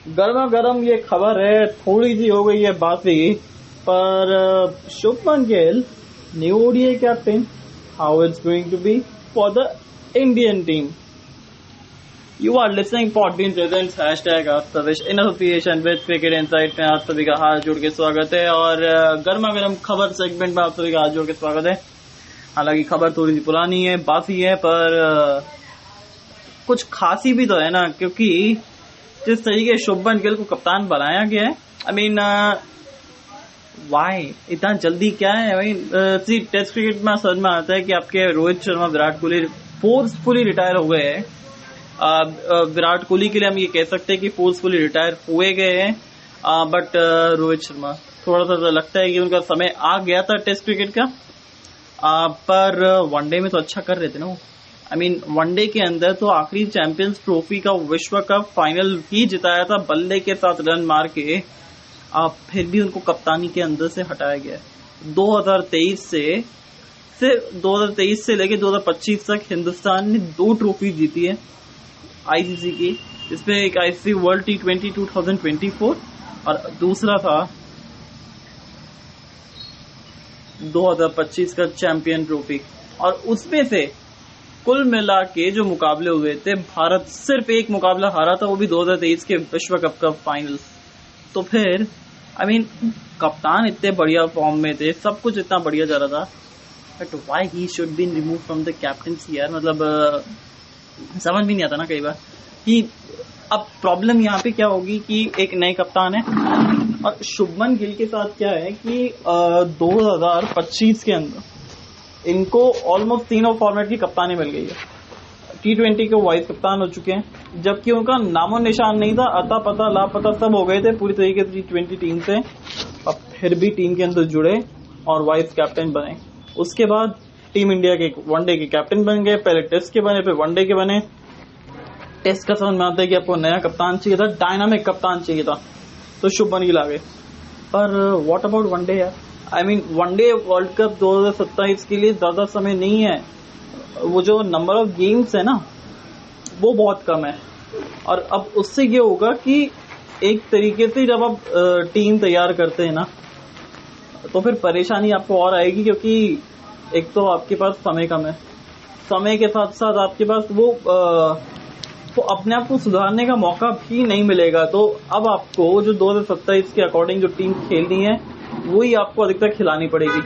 गर्मा गर्म ये खबर है, थोड़ी सी हो गई है बासी, पर Shubman Gill new ODI captain, how it's going to be for the Indian team. You are listening Podbean Presents #Asktavish in association with Cricket Insight में आप सभी का हाथ जोड़ के स्वागत है। और गर्मा गर्म खबर सेगमेंट में आप सभी का हाथ जोड़ के स्वागत है। हालांकि खबर थोड़ी सी पुरानी है, बासी है, पर कुछ खासी भी तो है ना, क्योंकि जिस तरीके शुभमन गिल को कप्तान बनाया गया है, आई मीन वाई इतना जल्दी क्या है भाई। टेस्ट क्रिकेट में समझ में आता है कि आपके रोहित शर्मा, विराट कोहली फोर्सफुली रिटायर हो गए हैं। विराट कोहली के लिए हम ये कह सकते हैं कि फोर्सफुली रिटायर हुए गए हैं, बट रोहित शर्मा थोड़ा सा लगता है कि उनका समय आ गया था टेस्ट क्रिकेट का। पर वनडे में तो अच्छा कर रहे थे ना वो। आई मीन वनडे के अंदर तो आखिरी चैंपियंस ट्रॉफी का विश्व कप फाइनल ही जिताया था बल्ले के साथ रन मार के। फिर भी उनको कप्तानी के अंदर से हटाया गया है। 2023 से लेके 2025 तक हिंदुस्तान ने 2 ट्रॉफी जीती है आईसीसी की, इसमें एक आईसीसी वर्ल्ड T20 2024 और दूसरा था 2025 का चैंपियन ट्रॉफी। और उसमें से कुल मिला के जो मुकाबले हुए थे, भारत सिर्फ एक मुकाबला हारा था, वो भी 2023 के विश्व कप का फाइनल। तो फिर आई मीन कप्तान इतने बढ़िया फॉर्म में थे, सब कुछ इतना बढ़िया जा रहा था, but why he should been remove from the captaincy यार। मतलब समझ भी नहीं आता ना कई बार कि अब प्रॉब्लम यहाँ पे क्या होगी कि एक नए कप्तान है, और शुभमन गिल के साथ क्या है कि 2025 के अंदर इनको ऑलमोस्ट तीनों फॉर्मेट की कप्तानी मिल गई है। T20 के वाइस कप्तान हो चुके हैं, जबकि उनका नामो निशान नहीं था, अता पता लापता सब हो गए थे पूरी तरीके से T20 टीम से। अब फिर भी टीम के अंदर जुड़े और वाइस कैप्टन बने। उसके बाद टीम इंडिया के वनडे के कैप्टन बन गए, पहले टेस्ट के बने, फिर वनडे के बने। टेस्ट का समझ में आता है कि आपको नया कप्तान चाहिए था, डायनामिक कप्तान चाहिए था, तो शुभमन गिल आ गए। पर व्हाट अबाउट वनडे यार। I mean one day world cup 2027 के लिए ज्यादा समय नहीं है, वो जो नंबर ऑफ गेम्स है ना वो बहुत कम है। और अब उससे ये होगा कि एक तरीके से जब आप टीम तैयार करते हैं ना, तो फिर परेशानी आपको और आएगी, क्योंकि एक तो आपके पास समय कम है, समय के साथ साथ आपके पास वो अपने आप को सुधारने का मौका भी नहीं मिलेगा। तो अब आपको जो 2027 के अकॉर्डिंग जो टीम खेलनी है वही आपको अधिकतर खिलानी पड़ेगी।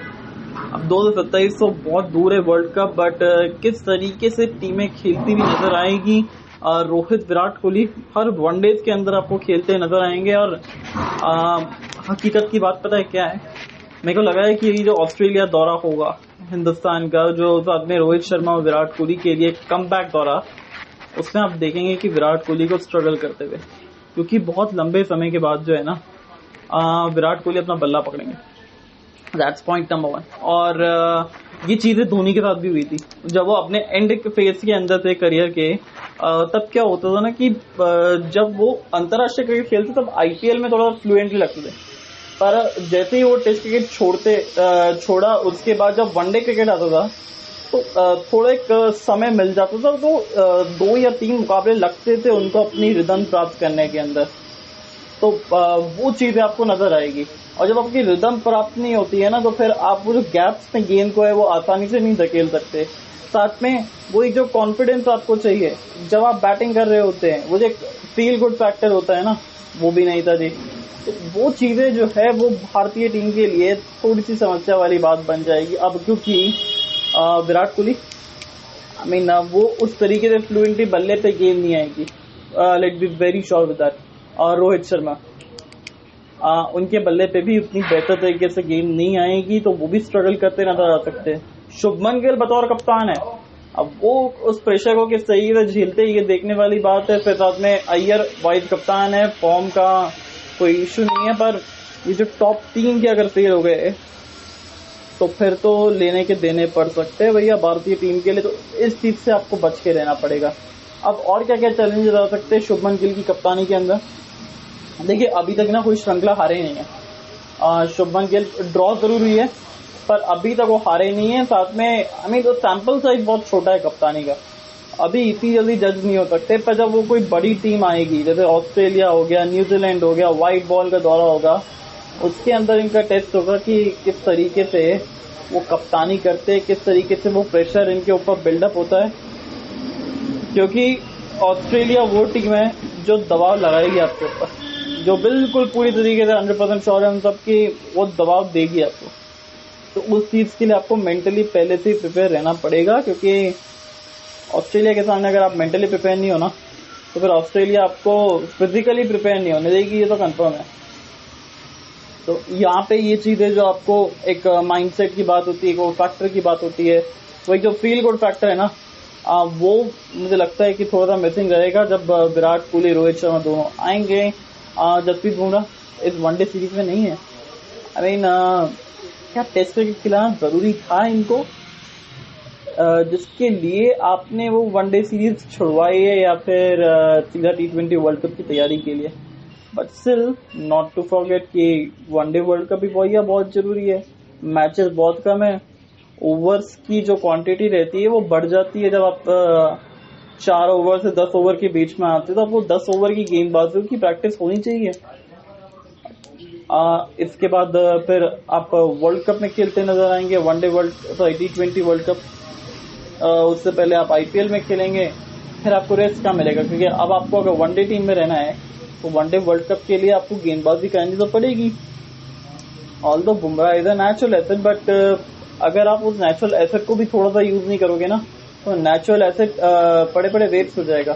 अब 2027 तो बहुत दूर है वर्ल्ड कप, बट किस तरीके से टीमें खेलती हुई नजर आएगी। रोहित, विराट कोहली हर वनडे के अंदर आपको खेलते नजर आएंगे। और हकीकत की बात पता है क्या है, मेरे को लगा है कि ये जो ऑस्ट्रेलिया दौरा होगा हिंदुस्तान का, जो साथ में रोहित शर्मा और विराट कोहली के लिए कमबैक दौरा, उसमें आप देखेंगे कि विराट कोहली को स्ट्रगल करते हुए, क्योंकि बहुत लंबे समय के बाद जो है ना विराट कोहली अपना बल्ला पकड़ेंगे। That's point number 1। और ये चीजें धोनी के साथ भी हुई थी, जब वो अपने एंड फेज के अंदर थे करियर के। तब क्या होता था ना कि जब वो अंतर्राष्ट्रीय क्रिकेट खेलते तब आईपीएल में थोड़ा फ्लुएंटली लगते थे, पर जैसे ही वो टेस्ट क्रिकेट छोड़ा, उसके बाद जब वनडे क्रिकेट आता था तो थोड़ा एक समय मिल जाता था, तो 2 या 3 मुकाबले लगते थे उनको अपनी रिदम प्राप्त करने के अंदर। तो वो चीजें आपको नजर आएगी। और जब आपकी रिदम प्राप्त नहीं होती है ना, तो फिर आप वो जो गैप्स में गेंद को है वो आसानी से नहीं धकेल सकते। साथ में वो एक जो कॉन्फिडेंस आपको चाहिए जब आप बैटिंग कर रहे होते हैं, वो जो फील गुड फैक्टर होता है ना, वो भी नहीं था जी। तो वो चीजें जो है वो भारतीय टीम के लिए थोड़ी सी समस्या वाली बात बन जाएगी अब, क्योंकि विराट कोहली आई मीन वो उस तरीके से फ्लुएंटली बल्ले पे गेंद नहीं आएगी, let be very sure with that. और रोहित शर्मा उनके बल्ले पे भी उतनी बेहतर तरीके से गेंद नहीं आएगी, तो वो भी स्ट्रगल करते नजर आ सकते हैं। शुभमन गिल बतौर कप्तान है, अब वो उस प्रेशर को किस तरीके से झेलते ये देखने वाली बात है। फिर साथ में अय्यर वाइस कप्तान है, फॉर्म का कोई इश्यू नहीं है, पर ये जो टॉप 3 के अगर फेल हो गए तो फिर तो लेने के देने पड़ सकते हैं भैया भारतीय टीम के लिए। तो इस चीज से आपको बच के रहना पड़ेगा। अब और क्या क्या चैलेंजेस आ सकते हैं शुभमन गिल की कप्तानी के अंदर। देखिए अभी तक ना कोई श्रृंखला हारे नहीं है। शुभमन गिल ड्रॉ जरूर हुई है, पर अभी तक वो हारे नहीं है। साथ में तो सैंपल साइज बहुत छोटा है कप्तानी का। अभी इतनी जल्दी जज नहीं हो सकते, पर जब वो कोई बड़ी टीम आएगी, जैसे ऑस्ट्रेलिया हो गया, न्यूजीलैंड हो गया, व्हाइट बॉल का दौरा होगा, उसके अंदर इनका टेस्ट होगा कि किस तरीके से वो कप्तानी करते हैं, किस तरीके से वो प्रेशर इनके ऊपर बिल्डअप होता है। क्योंकि ऑस्ट्रेलिया वो टीम है जो दबाव लगाएगी आपके ऊपर, जो बिल्कुल पूरी तरीके से 100% श्योर है हम सब की वो दबाव देगी आपको। तो उस चीज के लिए आपको मेंटली पहले से ही प्रिपेयर रहना पड़ेगा, क्योंकि ऑस्ट्रेलिया के सामने अगर आप मेंटली प्रिपेयर नहीं हो ना, तो फिर ऑस्ट्रेलिया आपको फिजिकली प्रिपेयर नहीं होने देगी, ये तो कंफर्म है। तो यहाँ पे ये चीज है जो आपको एक माइंडसेट की बात होती है, वो फैक्टर की बात होती है, वो एक जो फील गुड फैक्टर है ना, वो मुझे लगता है कि थोड़ा सा मिसिंग रहेगा जब विराट कोहली, रोहित शर्मा दोनों आएंगे। जसप्रीत बुमराह इस वनडे सीरीज में नहीं है। आई मीन क्या टेस्ट क्रिकेट खिलाना जरूरी था इनको, जिसके लिए आपने वो वनडे सीरीज छुड़वाई है, या फिर सीधा T20 वर्ल्ड कप की तैयारी के लिए। But still not to forget कि वनडे वर्ल्ड कप भी बहुत जरूरी है, मैचेस बहुत कम है, ओवर्स की जो क्वांटिटी रहती है वो बढ़ जाती है। जब आप 4 ओवर से 10 ओवर के बीच में आते हैं तो आपको 10 ओवर की गेंदबाजों की प्रैक्टिस होनी चाहिए। इसके बाद फिर आप वर्ल्ड कप में खेलते नजर आएंगे, वनडे T20 वर्ल्ड कप, उससे पहले आप IPL में खेलेंगे, फिर आपको रेस्ट क्या मिलेगा, क्योंकि अब आपको अगर वनडे टीम में रहना है तो वनडे वर्ल्ड कप के लिए आपको गेंदबाजी करनी तो पड़ेगी। Although Bumrah is a natural asset, but अगर आप उस नेचुरल एसेट को भी थोड़ा सा यूज नहीं करोगे ना, तो नेचुरल एसेट बड़े वेस्ट हो जाएगा।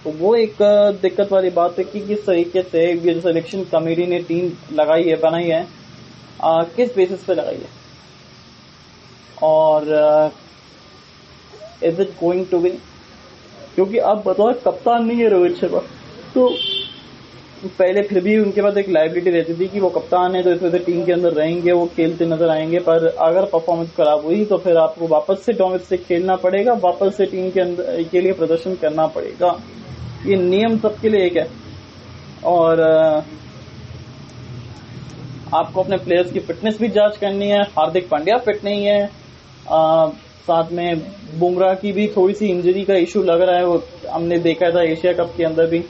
तो वो एक दिक्कत वाली बात है कि किस तरीके से ये जो सिलेक्शन कमेटी ने टीम लगाई है, बनाई है, किस बेसिस पे लगाई है, और is it going to win. क्योंकि अब बताओ कप्तान नहीं है रोहित शर्मा, तो पहले फिर भी उनके पास एक लायबिलिटी रहती थी कि वो कप्तान है तो इस वजह से टीम के अंदर रहेंगे, वो खेलते नजर आएंगे। पर अगर परफॉर्मेंस खराब हुई तो फिर आपको वापस से डोमेस्टिक खेलना पड़ेगा, वापस से टीम के अंदर के लिए प्रदर्शन करना पड़ेगा। ये नियम सबके लिए एक है, और आपको अपने प्लेयर्स की फिटनेस भी जांच करनी है। हार्दिक पांड्या फिट नहीं है, साथ में बुमराह की भी थोड़ी सी इंजरी का इशू लग रहा है, वो हमने देखा था एशिया कप के अंदर भी।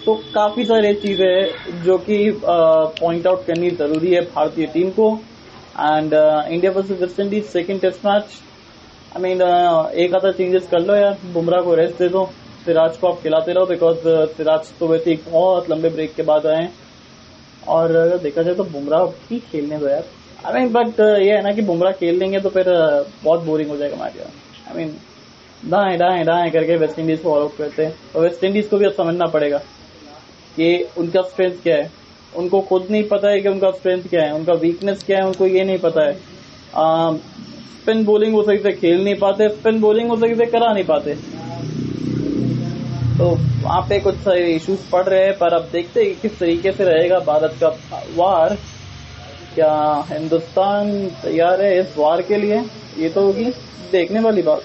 तो काफी सारी चीजें हैं जो कि पॉइंट आउट करनी जरूरी है भारतीय टीम को। And India versus West Indies second test match, I mean एक आधा चेंजेस कर लो यार, बुमराह को रेस्ट दे दो, सिराज को आप खिलाते रहो, बिकॉज सिराज तो वैसे एक बहुत लंबे ब्रेक के बाद आए हैं, और अगर देखा जाए तो बुमराह भी खेलने दो यार। आई मीन बट ये है ना कि बुमराह खेल लेंगे तो फिर बहुत बोरिंग हो जाएगा मैच। आई मीन दाएं करके वेस्ट इंडीज को ऑल आउट करते हैं, तो वेस्ट इंडीज को भी अब समझना पड़ेगा कि उनका स्ट्रेंथ क्या है। उनको खुद नहीं पता है कि उनका स्ट्रेंथ क्या है, उनका वीकनेस क्या है, उनको ये नहीं पता है। स्पिन बॉलिंग वो सही से खेल नहीं पाते, स्पिन बॉलिंग वो सही से करा नहीं पाते, तो वहां पे कुछ सारे इश्यूज पड़ रहे हैं। पर अब देखते हैं किस तरीके से रहेगा भारत का वार। क्या हिंदुस्तान तैयार है इस वार के लिए, ये तो होगी देखने वाली बात।